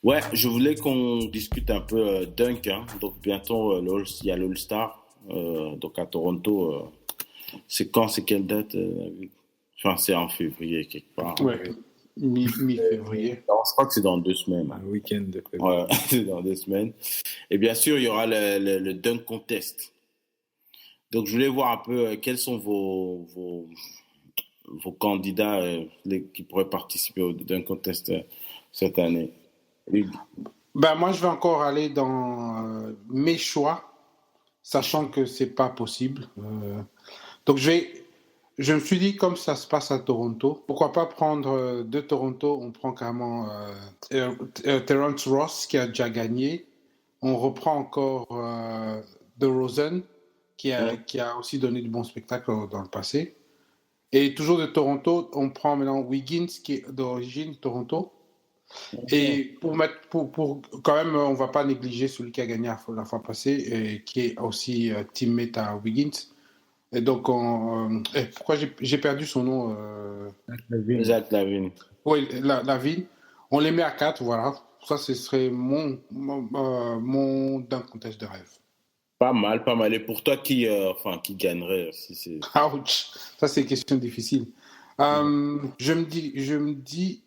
Ouais, je voulais qu'on discute un peu dunk. Hein. Donc bientôt, il y a l'All-Star. Donc à Toronto, c'est quand, c'est quelle date Enfin, c'est en février quelque part. Ouais, mi-février. Non, je crois que c'est dans 2 semaines. Un week-end de février. Ouais, c'est dans 2 semaines. Et bien sûr, il y aura le dunk contest. Donc je voulais voir un peu quels sont vos candidats qui pourraient participer au dunk contest cette année. Ben, moi, je vais encore aller dans mes choix, sachant que c'est pas possible. Donc, je me suis dit, comme ça se passe à Toronto, pourquoi pas prendre de Toronto, on prend carrément Terrence Ross qui a déjà gagné. On reprend encore DeRozan qui a aussi donné de bons spectacles dans le passé. Et toujours de Toronto, on prend maintenant Wiggins qui est d'origine Toronto. Et pour quand même, on va pas négliger celui qui a gagné la fois passée et qui est aussi teammate à Wiggins. Et donc, pourquoi j'ai perdu son nom Zach LaVine. Oui, LaVine. On les met à 4, voilà. Ça, ce serait mon dunk contest de rêve. Pas mal, pas mal. Et pour toi, qui gagnerait si c'est... Ouch, ça c'est une question difficile. Je me dis,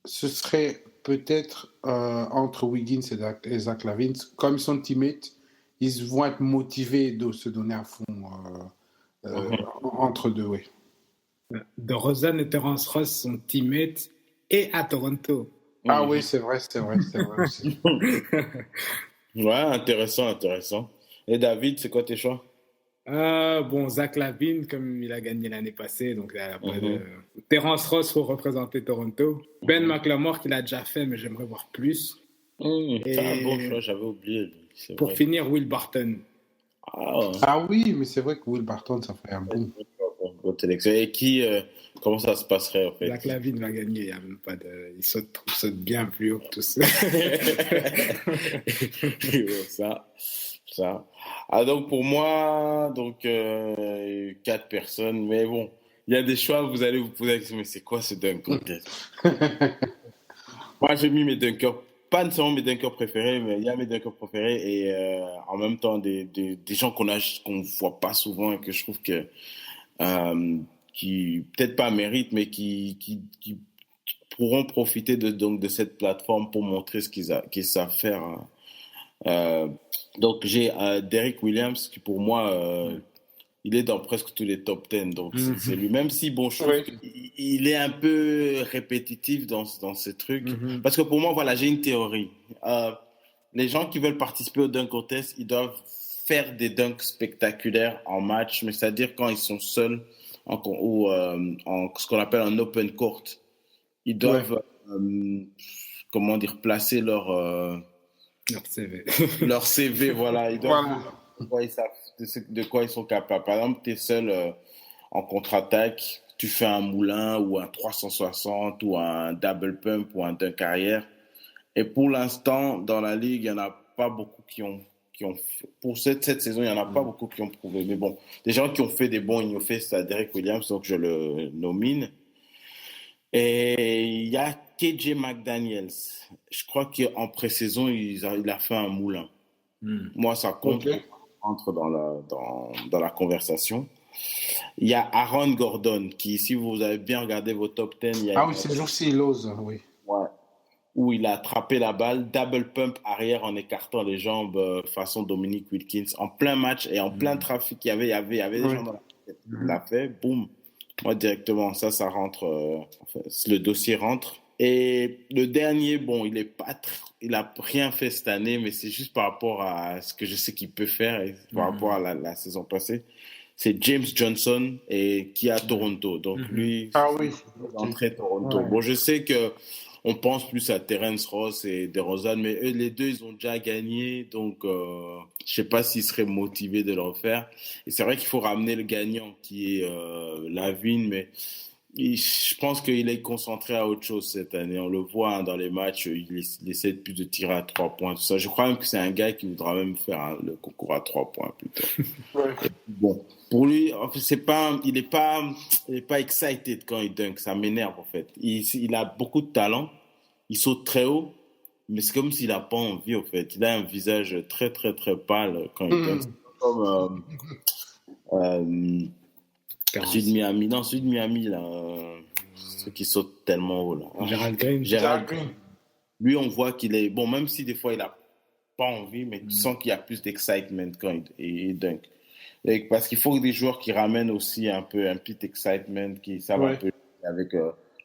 ce serait peut-être entre Wiggins et Zach LaVine. Comme ils sont teammates, ils vont être motivés de se donner à fond entre deux, oui. DeRozan et Terrence Ross sont teammates et à Toronto. Ah oui, c'est vrai aussi. Ouais, intéressant. Et David, c'est quoi tes choix? Bon, Zach LaVine, comme il a gagné l'année passée, donc il n'y a pas de... Terrence Ross pour représenter Toronto. Ben McLemore, qu'il a déjà fait, mais j'aimerais voir plus. C'est un bon choix, j'avais oublié. Pour finir, Will Barton. Ah oui, mais c'est vrai que Will Barton, ça ferait un bon. Et comment ça se passerait en fait? Zach LaVine va gagner, il n'y a même pas de... Il saute bien plus haut que tous. Ça. Ah, donc pour moi, 4 personnes, mais bon, il y a des choix, vous allez vous poser la question, mais c'est quoi ce dunk contest? Moi, j'ai mis mes dunkers, pas nécessairement mes dunkers préférés, mais il y a mes dunkers préférés et en même temps des gens qu'on voit pas souvent et que je trouve que qui peut-être pas méritent, mais qui pourront profiter de cette plateforme pour montrer ce qu'ils savent faire. Donc j'ai Derrick Williams qui pour moi il est dans presque tous les top 10, donc c'est lui, même si bon je trouve qu'il est un peu répétitif dans ces trucs, parce que pour moi voilà, j'ai une théorie. Les gens qui veulent participer au dunk contest, ils doivent faire des dunks spectaculaires en match, mais c'est-à-dire quand ils sont seuls ou en ce qu'on appelle un open court, ils doivent comment dire, placer leur CV. Leur CV, voilà. Ils doivent de quoi ils sont capables. Par exemple, tu es seul en contre-attaque, tu fais un moulin ou un 360 ou un double pump ou un dunk arrière. Et pour l'instant, dans la ligue, il n'y en a pas beaucoup qui ont pour cette saison, il n'y en a pas beaucoup qui ont prouvé. Mais bon, des gens qui ont fait des bons, ils ont fait ça, Derek Williams, donc je le nomine. Et il y a KJ McDaniels. Je crois qu'en pré-saison, il a fait un moulin. Moi, ça compte entre dans la conversation. Il y a Aaron Gordon, qui, si vous avez bien regardé vos top 10... oui, c'est jour-ci, il ose, oui. Ouais. Où il a attrapé la balle, double pump arrière en écartant les jambes façon Dominique Wilkins, en plein match et en plein trafic. Il y avait des gens dans la tête. Il l'a fait, boum. Moi, directement, ça rentre. Le dossier rentre. Et le dernier, bon, il a rien fait cette année, mais c'est juste par rapport à ce que je sais qu'il peut faire et par rapport à la saison passée. C'est James Johnson et qui est à Toronto. Donc lui, entrée Toronto. Ouais. Bon, je sais que on pense plus à Terrence Ross et DeRozan, mais eux, les deux, ils ont déjà gagné, donc je sais pas s'ils seraient motivés de le refaire. Et c'est vrai qu'il faut ramener le gagnant qui est LaVine, mais je pense qu'il est concentré à autre chose cette année. On le voit dans les matchs, il essaie plus de tirer à 3 points, tout ça. Je crois même que c'est un gars qui voudra même faire le concours à 3 points plutôt. Bon, pour lui, il est pas excited quand il dunk. Ça m'énerve en fait. Il a beaucoup de talent, il saute très haut, mais c'est comme s'il n'a pas envie, au fait. Il a un visage très, très, très pâle quand il donne. Comme Sud Miami. Non, Sud Miami, là. Ceux qui sautent tellement haut, là. Gerald Green. Gerald Green. Lui, on voit qu'il est... Bon, même si des fois, il n'a pas envie, mais tu sens qu'il y a plus d'excitement quand il dunk. Parce qu'il faut des joueurs qui ramènent aussi un petit excitement, qui savent un peu avec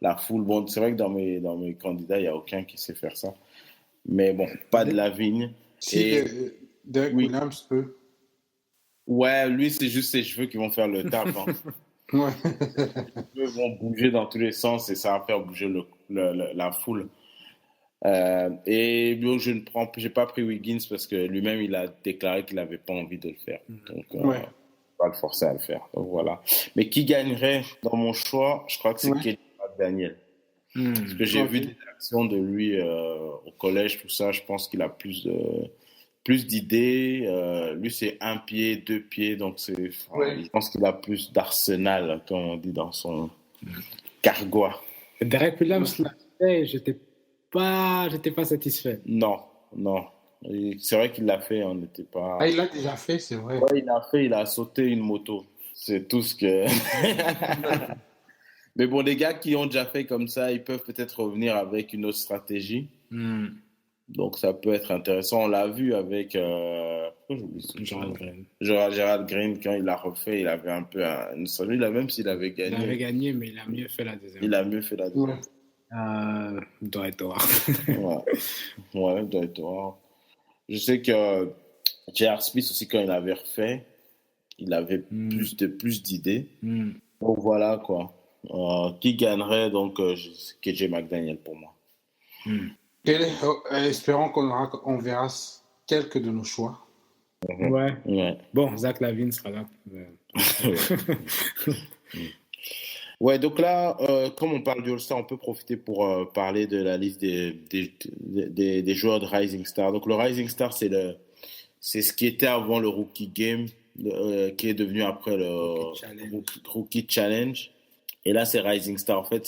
la foule. Bon, c'est vrai que dans mes candidats, il n'y a aucun qui sait faire ça. Mais bon, pas de Lavigne. Si, Derek Williams peut. Ouais, lui, c'est juste ses cheveux qui vont faire le taf. Hein. Ouais. Les cheveux vont bouger dans tous les sens et ça va faire bouger la foule. Et j'ai pas pris Wiggins parce que lui-même, il a déclaré qu'il n'avait pas envie de le faire. Donc, pas le forcer à le faire. Donc, voilà. Mais qui gagnerait dans mon choix? Je crois que c'est KJ McDaniel. Parce que j'ai vu des actions de lui au collège, tout ça. Je pense qu'il a plus d'idées. Lui, c'est 1 pied, 2 pieds. Donc, je pense qu'il a plus d'arsenal, comme on dit dans son cargois. Derek Williams l'a fait, j'étais pas satisfait. Non. C'est vrai qu'il l'a fait, on n'était pas... Ah, il l'a déjà fait, c'est vrai. Ouais, il a sauté une moto. C'est tout ce que... Mais bon, les gars qui ont déjà fait comme ça, ils peuvent peut-être revenir avec une autre stratégie. Donc, ça peut être intéressant. On l'a vu avec... Gerald Green, quand il l'a refait, il avait un peu une stratégie. Même s'il avait gagné. Il avait gagné, mais il a mieux fait la deuxième. Dwight Howard. Ouais, Dwight Howard. Je sais que J.R. Smith aussi, quand il avait refait, il avait plus d'idées. Donc voilà, quoi. Qui gagnerait, donc, KJ McDaniel pour moi. Espérons qu'on verra quelques de nos choix. Ouais. Bon, Zach LaVine sera là. Ouais, donc là, comme on parle du All-Star, on peut profiter pour parler de la liste des joueurs de Rising Star. Donc le Rising Star, c'est ce qui était avant le Rookie Game, qui est devenu après le Rookie Challenge. Et là, c'est Rising Star. En fait,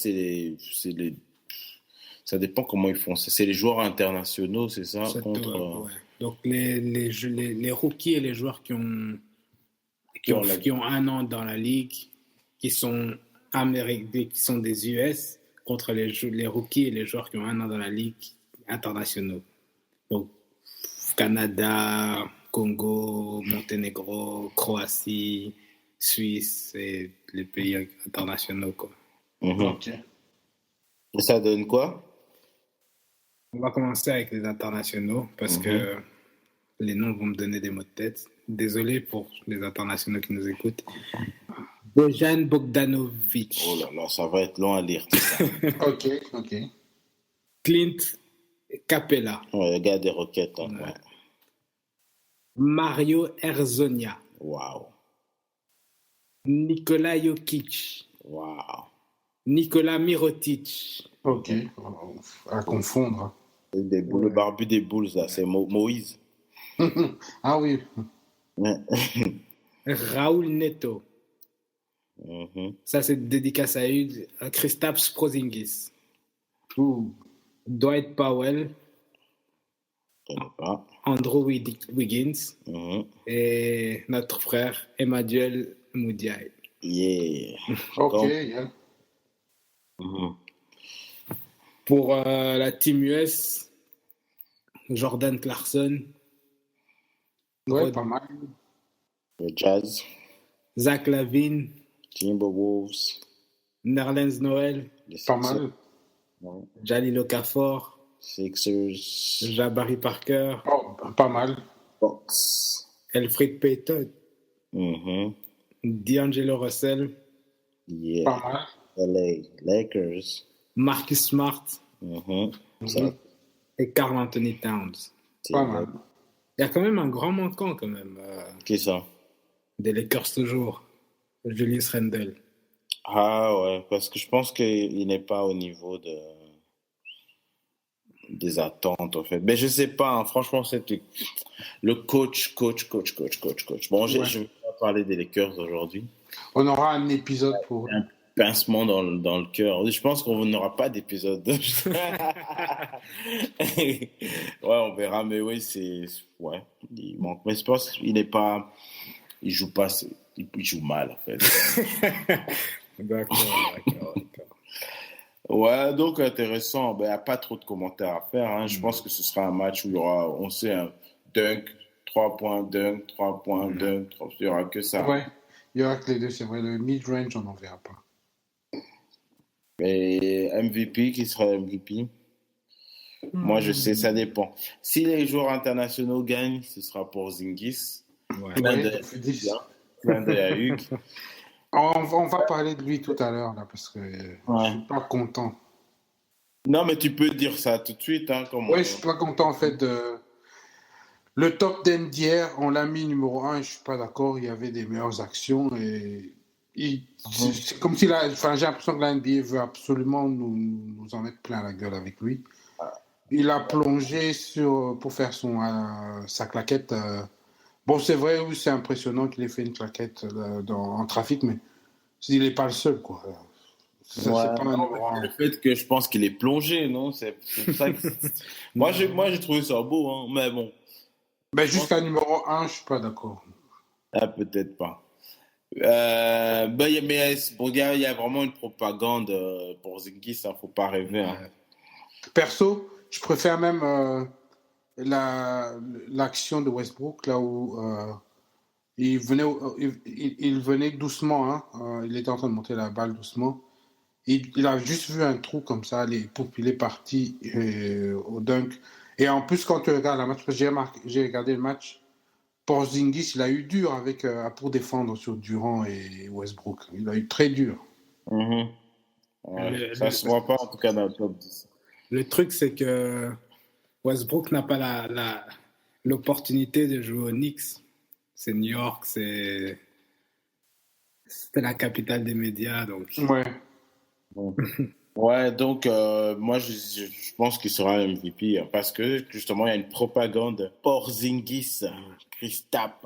ça dépend comment ils font. C'est les joueurs internationaux, c'est ça ouais. Donc les rookies et les joueurs qui ont 1 an dans la ligue, qui sont des US, contre les rookies et les joueurs qui ont 1 an dans la ligue internationaux. Donc Canada, Congo, Monténégro, Croatie, Suisse et les pays internationaux, quoi. Ok. Et ça donne quoi? On va commencer avec les internationaux parce que les noms vont me donner des mots de tête. Désolé pour les internationaux qui nous écoutent. Bojan Bogdanovic. Oh là là, ça va être long à lire tout ça. Ok. Clint Capella. Ouais, le gars des Rockets. Hein, ouais. Mario Hezonja. Wow. Nikola Jokic. Wow. Nikola Mirotic. Ok. À confondre. Le barbu des Bulls, là, c'est Moïse. Ah oui. Raoul Neto. Ça, c'est dédicace à Kristaps Porzingis. Dwight Powell. Andrew Wiggins. Et notre frère Emmanuel Mudiay. Yeah. Ok. Pour la team US, Jordan Clarkson. Ouais, pas mal. Le Jazz. Zach LaVine. Timberwolves. Nerlens Noel. Pas mal. Jahlil Okafor. Sixers. Jabari Parker. Oh, pas mal. Bucks. Elfrid Payton. D'Angelo Russell. Yeah. Pas mal. LA Lakers. Marcus Smart. Et Karl Anthony Towns. Pas mal. Il y a quand même un grand manquant quand même. Qui ça? Des Lakers toujours. Julius Randle. Ah ouais, parce que je pense qu'il n'est pas au niveau des attentes en fait. Mais je sais pas, hein, franchement, c'était le coach. Bon, je vais pas parler des Lakers aujourd'hui. On aura un épisode pour... pincement dans le cœur. Je pense qu'on n'aura pas d'épisode. Ouais, on verra, mais oui, ouais, il manque. Mais je pense qu'il n'est pas, il joue pas, il joue mal en fait. D'accord. Ouais, donc intéressant. Ben, il n'y a pas trop de commentaires à faire. Hein. Je pense que ce sera un match où il y aura, on sait, un dunk, 3 points, dunk, 3 points, dunk. Il n'y aura que ça. Ouais, il y aura que les deux, c'est vrai. Le mid-range, on n'en verra pas. Et MVP, qui sera MVP? Moi, je sais, ça dépend. Si les joueurs internationaux gagnent, ce sera pour Zingis. Ouais. Plein de Hugues. On va parler de lui tout à l'heure, là, parce que je suis pas content. Non, mais tu peux dire ça tout de suite. Hein, je suis pas content, en fait. Le top 10 d'hier, on l'a mis numéro 1, et je suis pas d'accord. Il y avait des meilleures actions. Et c'est comme si j'ai l'impression que la NBA veut absolument nous en mettre plein la gueule avec lui. Il a plongé pour faire sa claquette. Bon, c'est vrai, oui, c'est impressionnant qu'il ait fait une claquette en trafic, mais il n'est pas le seul, quoi. C'est pas le fait que je pense qu'il est plongé, non? C'est ça que... moi, j'ai trouvé ça beau, hein, mais bon. Ben, jusqu'à numéro 1, je suis pas d'accord. Ah, peut-être pas. Mais il y a vraiment une propagande pour Zingis, il ne faut pas rêver. Hein. Perso, je préfère même l'action de Westbrook, là où il venait doucement, hein, il était en train de monter la balle doucement. Il a juste vu un trou comme ça, il est parti au dunk. Et en plus, quand tu regardes le match, parce que j'ai regardé le match, Porzingis, il a eu dur pour défendre sur Durant et Westbrook. Il a eu très dur. Ouais, ça ne se voit pas, en tout cas, dans le top 10. Le truc, c'est que Westbrook n'a pas l'opportunité de jouer aux Knicks. C'est New York, c'est la capitale des médias. Donc... Ouais. Ouais, donc moi je pense qu'il sera MVP hein, parce que justement il y a une propagande Porzingis, Kristaps.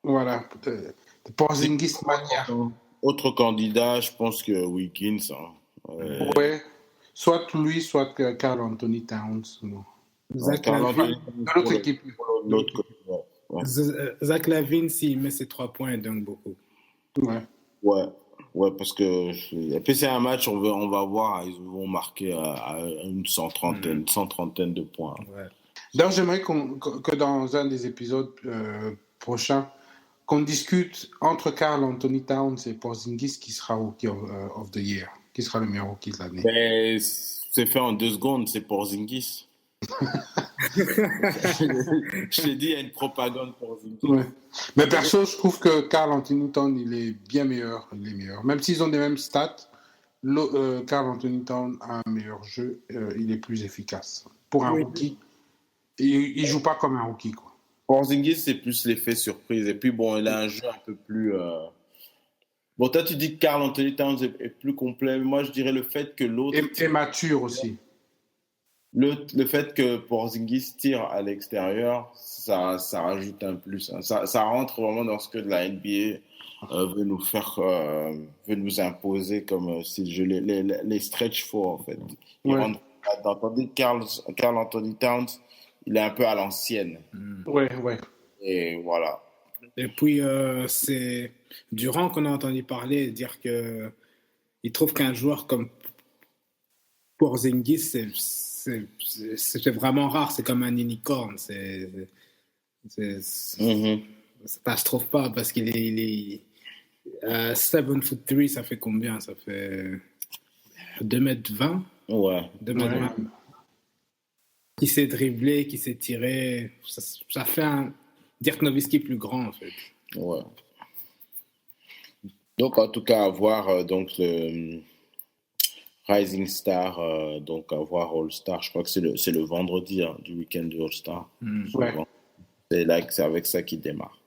Voilà, Porzingis mania. Autre candidat, je pense que Wiggins. Hein. Ouais, soit lui, soit Karl Anthony Towns. Zach Lavine. De l'autre équipe. Zach Lavine, s'il met ses 3 points, il dunk beaucoup. Ouais, parce que et puis c'est un match, on va voir, ils vont marquer à une centaine de points. Ouais. D'ailleurs, j'aimerais que dans un des épisodes prochains, qu'on discute entre Karl Anthony Towns et Porzingis qui sera Rookie of the Year, qui sera le meilleur rookie de l'année. Mais c'est fait en 2 secondes, c'est Porzingis. Je t'ai dit, il y a une propagande pour Zingis. Ouais. Mais perso, je trouve que Karl Anthony Towns, il est bien meilleur. Il est meilleur. Même s'ils ont les mêmes stats, Karl Anthony Towns a un meilleur jeu. Il est plus efficace. Pour un rookie, il joue pas comme un rookie, quoi. Pour Zingis, c'est plus l'effet surprise. Et puis, bon, il a un jeu un peu plus... Bon, toi, tu dis que Karl Anthony Towns est plus complet. Moi, je dirais le fait que l'autre... Et mature aussi. Le fait que Porzingis tire à l'extérieur, ça rajoute un plus. Hein. Ça rentre vraiment dans ce que la NBA veut nous faire, veut nous imposer comme si les stretch four en fait. Tandis que Karl Anthony Towns, il est un peu à l'ancienne. Ouais. Et voilà. Et puis c'est Durant qu'on a entendu parler dire que il trouve qu'un joueur comme Porzingis c'est vraiment rare, c'est comme un unicorn. Ça se trouve pas parce qu'il est 7'3", ça fait combien? Ça fait 2m20. Ouais. 2m20. Qui s'est dribblé, qui s'est tiré. Ça fait un Dirk Nowitzki plus grand, en fait. Ouais. Donc, en tout cas, à voir donc le Rising Star, donc à voir All-Star. Je crois que c'est le vendredi du week-end du All-Star. Ouais. C'est avec ça qu'il démarre.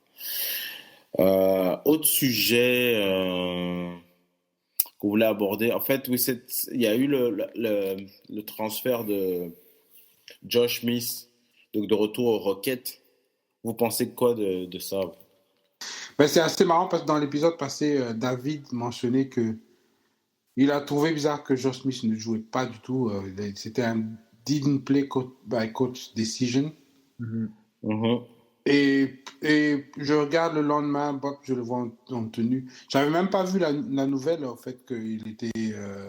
Autre sujet qu'on voulait aborder. En fait, oui, il y a eu le transfert de Josh Smith, donc de retour aux Rockets. Vous pensez quoi de ça? Ben, c'est assez marrant parce que dans l'épisode passé, David mentionnait que Il a trouvé bizarre que Josh Smith ne jouait pas du tout. C'était un didn't play by coach decision. Et je regarde le lendemain, Bob, je le vois en tenue. J'avais même pas vu la nouvelle, en fait, qu'il était,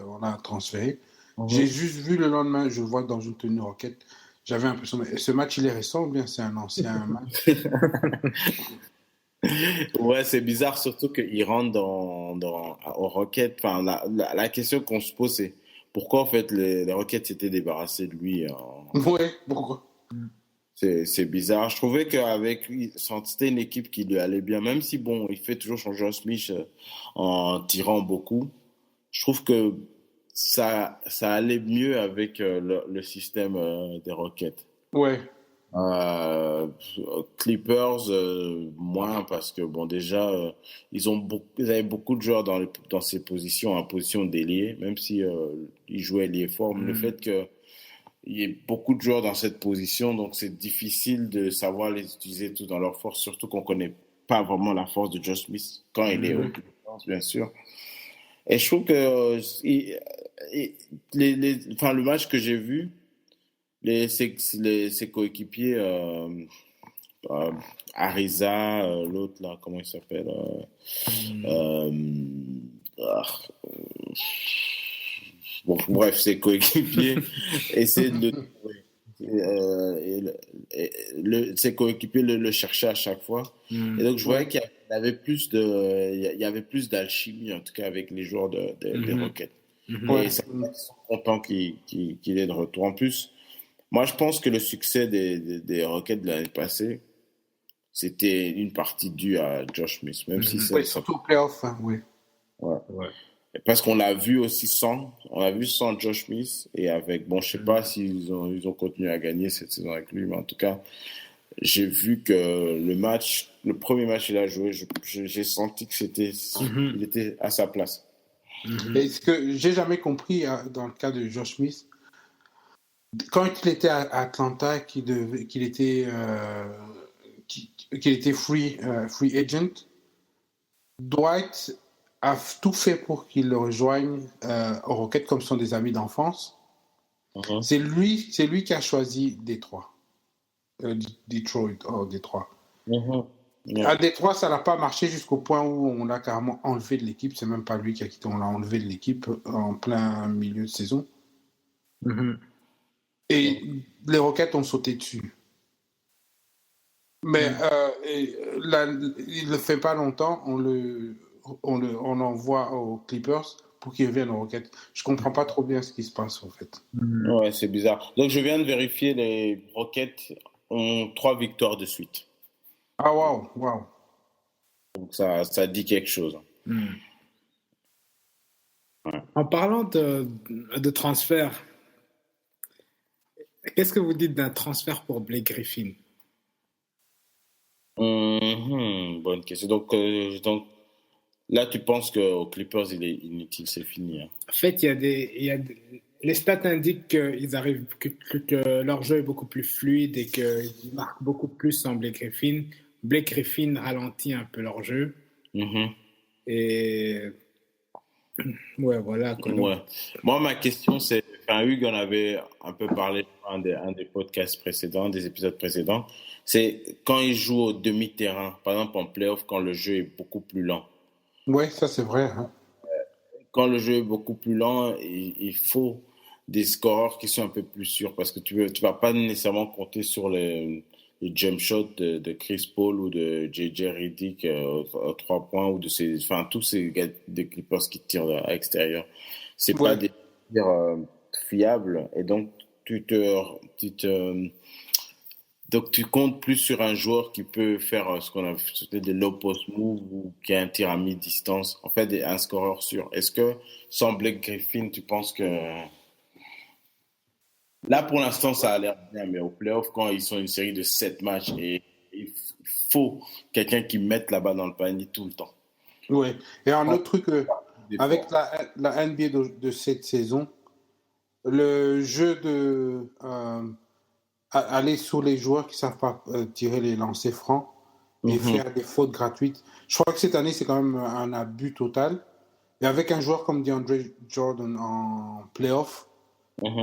on l'a transféré. J'ai juste vu le lendemain, je le vois dans une tenue Rocket. J'avais l'impression, mais ce match, il est récent ou bien c'est un ancien match? Ouais, c'est bizarre, surtout qu'il rentre au Rocket. Enfin, la question qu'on se pose, c'est pourquoi, en fait, les Rockets s'étaient débarrassés de lui. Ouais, pourquoi? C'est bizarre. Je trouvais qu'avec lui, c'était une équipe qui lui allait bien, même si, bon, il fait toujours son Josh Smith en tirant beaucoup. Je trouve que ça allait mieux avec le système des Rockets. Ouais. Clippers, moins parce que, bon, déjà, ils avaient beaucoup de joueurs dans ces positions, en position d'ailier, même si ils jouaient ailier fort. Mais le fait qu'il y ait beaucoup de joueurs dans cette position, donc c'est difficile de savoir les utiliser tous dans leur force, surtout qu'on ne connaît pas vraiment la force de Josh Smith quand il est au Clippers, bien sûr. Et je trouve que le match que j'ai vu, ses coéquipiers, Ariza, l'autre là, comment il s'appelle bon, bref, ses coéquipiers essaient de ses coéquipiers le cherchaient à chaque fois. Et donc je voyais qu'il y avait plus d'alchimie, en tout cas avec les joueurs des Rockets. Et ça me sont contents qu'il est de retour. En plus, moi je pense que le succès des Rockets de l'année passée, c'était une partie due à Josh Smith, même si c'est surtout au playoff, hein, oui. Ouais. Parce qu'on l'a vu aussi sans Josh Smith et avec, bon, je sais pas s'ils ont continué à gagner cette saison avec lui, mais en tout cas, j'ai vu que le premier match qu'il a joué, j'ai senti que il était à sa place. Et ce que j'ai jamais compris dans le cas de Josh Smith, quand il était à Atlanta, qu'il était free agent, Dwight a tout fait pour qu'il le rejoigne aux Rockets comme sont des amis d'enfance. C'est lui qui a choisi Détroit. Détroit. À Détroit, ça n'a pas marché jusqu'au point où on l'a carrément enlevé de l'équipe. C'est même pas lui qui a quitté, on l'a enlevé de l'équipe en plein milieu de saison. Et les Rockets ont sauté dessus. Mais il ne fait pas longtemps, on envoie aux Clippers pour qu'ils reviennent aux Rockets. Je comprends pas trop bien ce qui se passe en fait. Ouais, c'est bizarre. Donc je viens de vérifier, les Rockets ont 3 victoires de suite. Ah waouh. Donc ça dit quelque chose. Ouais. En parlant de transfert, qu'est-ce que vous dites d'un transfert pour Blake Griffin? Bonne question. Donc là, tu penses qu'aux Clippers, il est inutile, c'est fini. Hein. En fait, les stats indiquent que leur jeu est beaucoup plus fluide et qu'ils marquent beaucoup plus sans Blake Griffin. Blake Griffin ralentit un peu leur jeu. Et ouais, voilà. Ouais. Moi, ma question, c'est, Hugues en avait un peu parlé dans un des podcasts précédents, des épisodes précédents, c'est quand il joue au demi-terrain, par exemple en playoff, quand le jeu est beaucoup plus lent. Ouais, ça c'est vrai. Hein. Quand le jeu est beaucoup plus lent, il faut des scoreurs qui sont un peu plus sûrs parce que tu vas pas nécessairement compter sur les jump shots de Chris Paul ou de JJ Redick à 3 points ou tous ces gars des Clippers qui tirent à l'extérieur. C'est pas des tirs fiables et donc donc tu comptes plus sur un joueur qui peut faire ce qu'on a fait des low post move ou qui a un tir à mi-distance, en fait un scoreur sûr. Est-ce que sans Blake Griffin, tu penses que là pour l'instant ça a l'air bien, mais au playoff quand ils sont une série de 7 matchs et il faut quelqu'un qui mette la balle dans le panier tout le temps. Oui. Et un autre truc avec la NBA de cette saison, le jeu de aller sur les joueurs qui ne savent pas tirer les lancers francs et faire des fautes gratuites. Je crois que cette année, c'est quand même un abus total. Et avec un joueur comme DeAndre Jordan en playoff,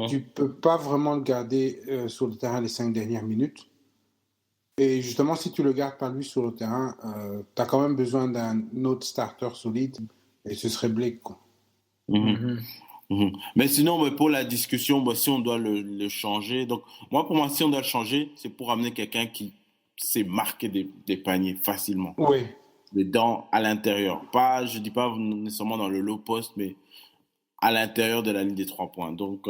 tu peux pas vraiment le garder sur le terrain les 5 dernières minutes. Et justement, si tu le gardes pas lui sur le terrain, tu as quand même besoin d'un autre starter solide. Et ce serait Blake, quoi. Mais sinon, mais pour la discussion, si on doit le changer, donc moi pour moi, si on doit le changer, c'est pour amener quelqu'un qui sait marquer des paniers facilement. Oui. Dedans, à l'intérieur. Pas, je dis pas nécessairement dans le low post, mais à l'intérieur de la ligne des 3 points. Donc,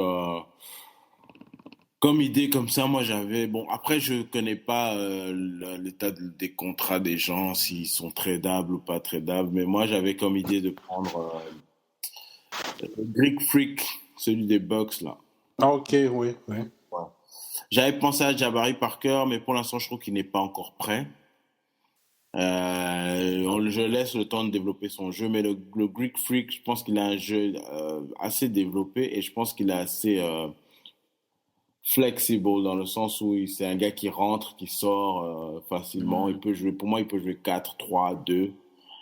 comme idée comme ça, moi j'avais. Bon, après, je connais pas l'état des contrats des gens, s'ils sont tradables ou pas tradables, mais moi j'avais comme idée de prendre Greek Freak, celui des Bucks là. Ah, ok, oui, oui. Ouais. J'avais pensé à Jabari Parker, mais pour l'instant, je trouve qu'il n'est pas encore prêt. Je laisse le temps de développer son jeu, mais le Greek Freak, je pense qu'il a un jeu assez développé et je pense qu'il est assez flexible dans le sens où c'est un gars qui rentre, qui sort facilement. Il peut jouer, pour moi, il peut jouer 4-3-2.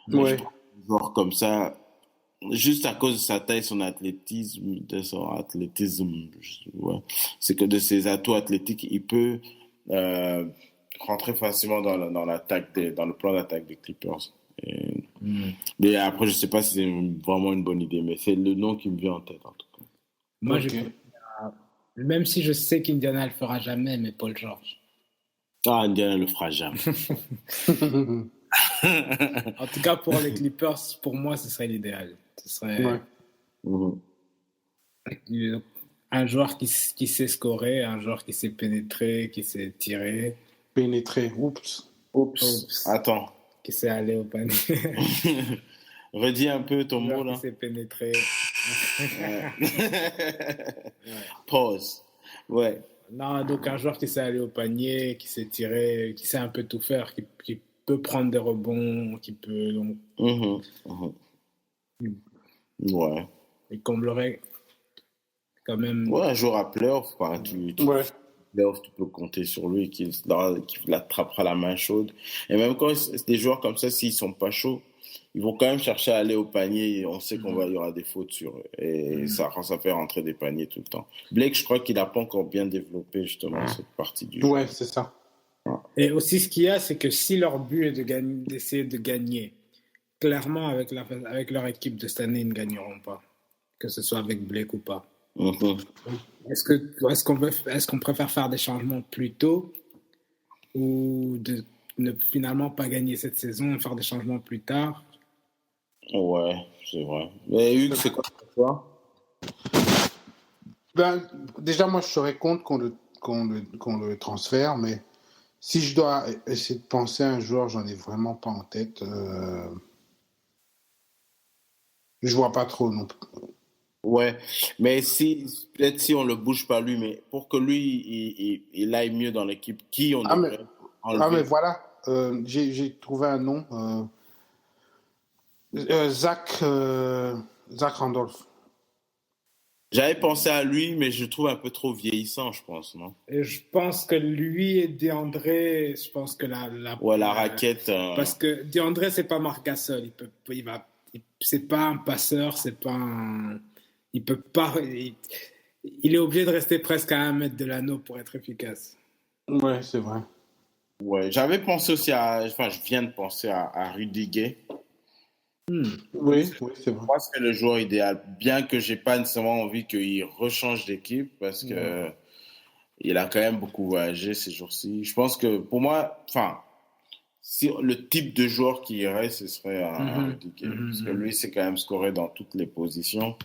Mais je trouve un joueur comme ça, juste à cause de sa taille, son athlétisme, c'est que de ses atouts athlétiques, il peut rentrer facilement dans le plan d'attaque des Clippers. Mais après, je sais pas si c'est vraiment une bonne idée, mais c'est le nom qui me vient en tête en tout cas. Moi, même si je sais qu'Indiana le fera jamais, mais Paul George. Ah, Indiana le fera jamais. En tout cas, pour les Clippers, pour moi, ce serait l'idéal. Ce serait un joueur qui sait scorer, un joueur qui sait pénétrer, qui sait tirer. Pénétrer, oups. Attends. Qui sait aller au panier. Redis un peu ton mot là. Qui sait pénétrer. Pause. Ouais. Non, donc un joueur qui sait aller au panier, qui sait tirer, qui sait un peu tout faire, qui peut prendre des rebonds, qui peut donc. Ouais. Il comblerait quand même. Ouais, un joueur à playoff, quoi. Playoff, tu peux compter sur lui, qu'il l'attrapera la main chaude. Et même quand c'est des joueurs comme ça, s'ils sont pas chauds, ils vont quand même chercher à aller au panier. Et on sait qu'il y aura des fautes sur eux. Et ça fait rentrer des paniers tout le temps. Blake, je crois qu'il n'a pas encore bien développé justement cette partie du jeu. Ouais, c'est ça. Et aussi, ce qu'il y a, c'est que si leur but est d'essayer de gagner, clairement, avec leur équipe de cette année, ils ne gagneront pas. Que ce soit avec Blake ou pas. Est-ce qu'on préfère faire des changements plus tôt ou de ne finalement pas gagner cette saison et faire des changements plus tard? Ouais, c'est vrai. Mais Hugues, c'est quoi pour toi? Déjà, moi, je serais contre qu'on le transfère, mais si je dois essayer de penser à un joueur, j'en ai vraiment pas en tête. Je vois pas trop non plus. Ouais, mais peut-être si on le bouge pas lui, mais pour que lui il aille mieux dans l'équipe, qui on devrait enlever? Mais voilà, j'ai trouvé un nom, Zach Randolph. J'avais pensé à lui, mais je le trouve un peu trop vieillissant, je pense, non? Et je pense que lui et DeAndre, je pense que la raquette. Parce que DeAndre, c'est pas Marc Gasol, c'est pas un passeur, c'est pas il peut pas. Il est obligé de rester presque à 1 mètre de l'anneau pour être efficace. Ouais, c'est vrai. Ouais, j'avais pensé aussi je viens de penser à Rudy Gay. Oui, c'est vrai. Moi, c'est le joueur idéal. Bien que j'ai pas nécessairement envie qu'il rechange d'équipe parce que il a quand même beaucoup voyagé ces jours-ci. Je pense que pour moi, si le type de joueur qui irait, ce serait un Rudy Gay. Parce que lui, c'est quand même scoré dans toutes les positions.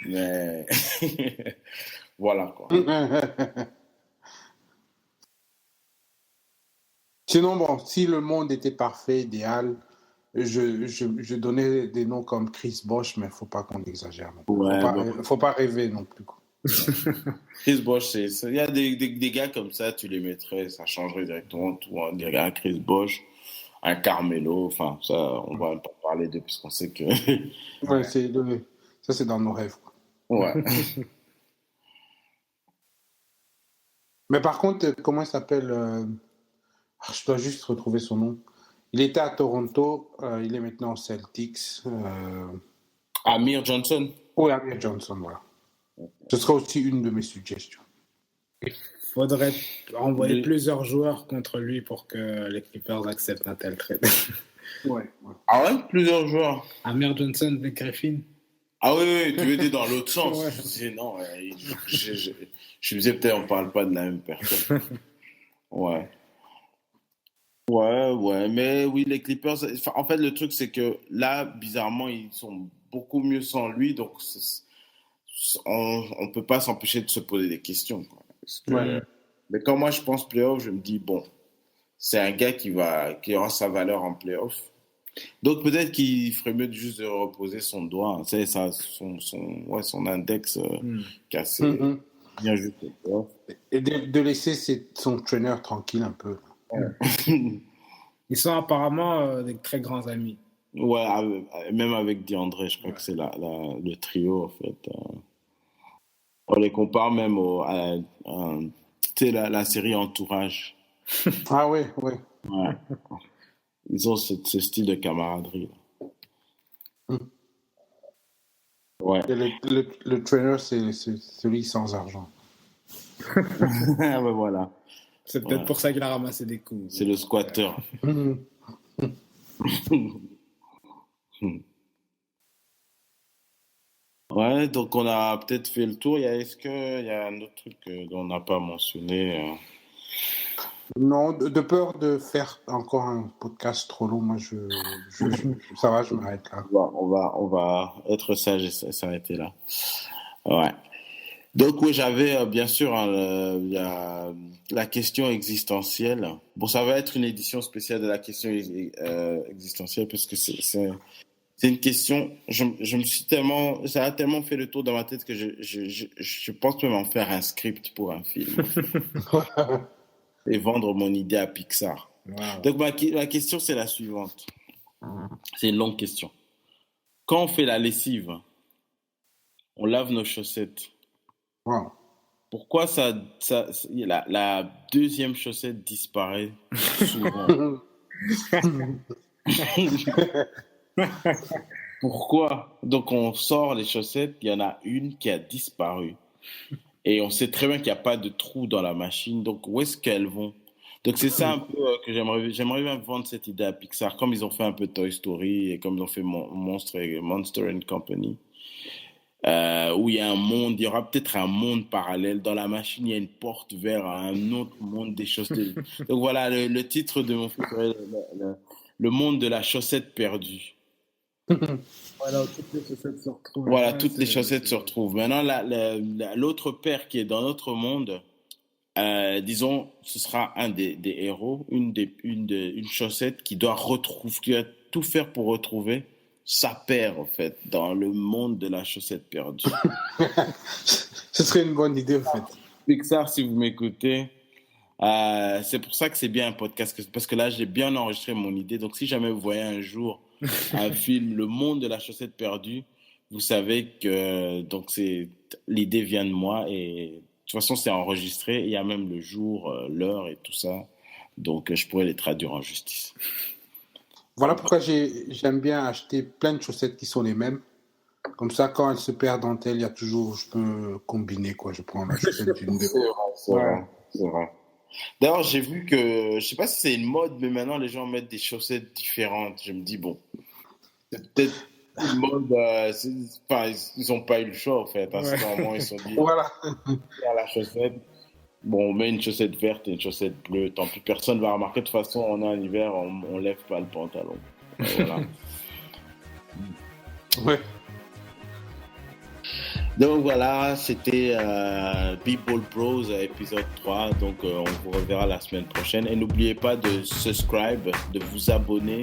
Mais voilà quoi. Sinon, bon, si le monde était parfait, idéal, je donnais des noms comme Chris Bosh, mais il ne faut pas qu'on exagère. Faut pas rêver non plus. Quoi. Chris Bosh, il y a des gars comme ça, tu les mettrais, ça changerait directement tout. On dirait un Chris Bosh, un Carmelo, ça, on va pas parler de, puisqu'on sait que. Ouais, ça, c'est dans nos rêves. Quoi. Ouais. Mais par contre, comment il s'appelle Je dois juste retrouver son nom. Il était à Toronto, il est maintenant aux Celtics. Amir Johnson. Oui, Amir Johnson, voilà. Ce sera aussi une de mes suggestions. Il faudrait envoyer plusieurs joueurs contre lui pour que les Clippers acceptent un tel trade. Ouais. Ah ouais, plusieurs joueurs. Amir Johnson, Blake Griffin. Ah oui, tu veux dire dans l'autre sens. Ouais. Je disais non, je me disais peut-être on parle pas de la même personne. Ouais, mais oui, les Clippers, en fait, le truc, c'est que là, bizarrement, ils sont beaucoup mieux sans lui, donc on peut pas s'empêcher de se poser des questions, quoi. Mais quand moi, je pense playoff, je me dis, bon, c'est un gars qui aura sa valeur en playoff. Donc, peut-être qu'il ferait mieux juste de reposer son doigt, son index cassé, bien juste. Et de laisser son traîneur tranquille un peu. Ils sont apparemment des très grands amis. Ouais, même avec DeAndre, je crois que c'est le trio, en fait. On les compare même à la série Entourage. Ah oui. Ouais. Ils ont ce style de camaraderie. Ouais. Et le trainer, c'est celui sans argent. Ben voilà. C'est peut-être pour ça qu'il a ramassé des coups. C'est le squatter. Ouais, donc on a peut-être fait le tour. Est-ce qu'il y a un autre truc dont on n'a pas mentionné Non, de peur de faire encore un podcast trop long, moi, ça va, je m'arrête là. On va être sage et s'arrêter là. Ouais. Donc oui, j'avais bien sûr la question existentielle. Bon, ça va être une édition spéciale de la question existentielle parce que c'est une question. Je me suis ça a tellement fait le tour dans ma tête que je pense même en faire un script pour un film et vendre mon idée à Pixar. Wow. Donc ma question c'est la suivante. C'est une longue question. Quand on fait la lessive, on lave nos chaussettes. Wow. Pourquoi la deuxième chaussette disparaît souvent? Pourquoi? Donc on sort les chaussettes, il y en a une qui a disparu. Et on sait très bien qu'il n'y a pas de trou dans la machine. Donc où est-ce qu'elles vont? Donc c'est ça un peu que j'aimerais bien vendre cette idée à Pixar, comme ils ont fait un peu Toy Story et comme ils ont fait Monster & Company. Où il y a un monde, il y aura peut-être un monde parallèle. Dans la machine, il y a une porte vers un autre monde des chaussettes. Donc voilà, le titre de mon film serait le monde de la chaussette perdue. Voilà, toutes les chaussettes se retrouvent. Voilà, toutes les chaussettes se retrouvent. Maintenant, l'autre paire qui est dans notre monde, disons, ce sera un des héros, une chaussette qui doit tout faire pour retrouver sa paire, en fait, dans le monde de la chaussette perdue. Ce serait une bonne idée, en fait. Pixar, si vous m'écoutez, c'est pour ça que c'est bien un podcast, parce que là, j'ai bien enregistré mon idée. Donc, si jamais vous voyez un jour un film, Le monde de la chaussette perdue, vous savez que l'idée vient de moi. Et de toute façon, c'est enregistré. Il y a même le jour, l'heure et tout ça. Donc, je pourrais les traduire en justice. Voilà pourquoi j'aime bien acheter plein de chaussettes qui sont les mêmes. Comme ça, quand elles se perdent entre elles, je peux combiner, quoi. Je prends la chaussette d'une de. C'est vrai. D'ailleurs, j'ai vu que, je sais pas si c'est une mode, mais maintenant les gens mettent des chaussettes différentes. Je me dis, bon, c'est peut-être une mode, ils n'ont pas eu le choix, en fait. À ce moment, ils se sont dit, voilà. La chaussette. Bon, on met une chaussette verte et une chaussette bleue. Tant pis, personne ne va remarquer. De toute façon, on est en hiver, on lève pas le pantalon. Voilà. Ouais. Donc voilà, c'était B-Ball Bros épisode 3. Donc on vous reverra la semaine prochaine. Et n'oubliez pas de subscribe, de vous abonner.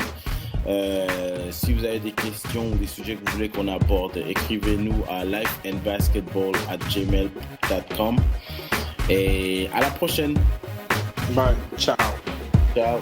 Si vous avez des questions ou des sujets que vous voulez qu'on aborde, écrivez-nous à lifeandbasketball@gmail.com. Et à la prochaine. Bye. Ciao. Ciao.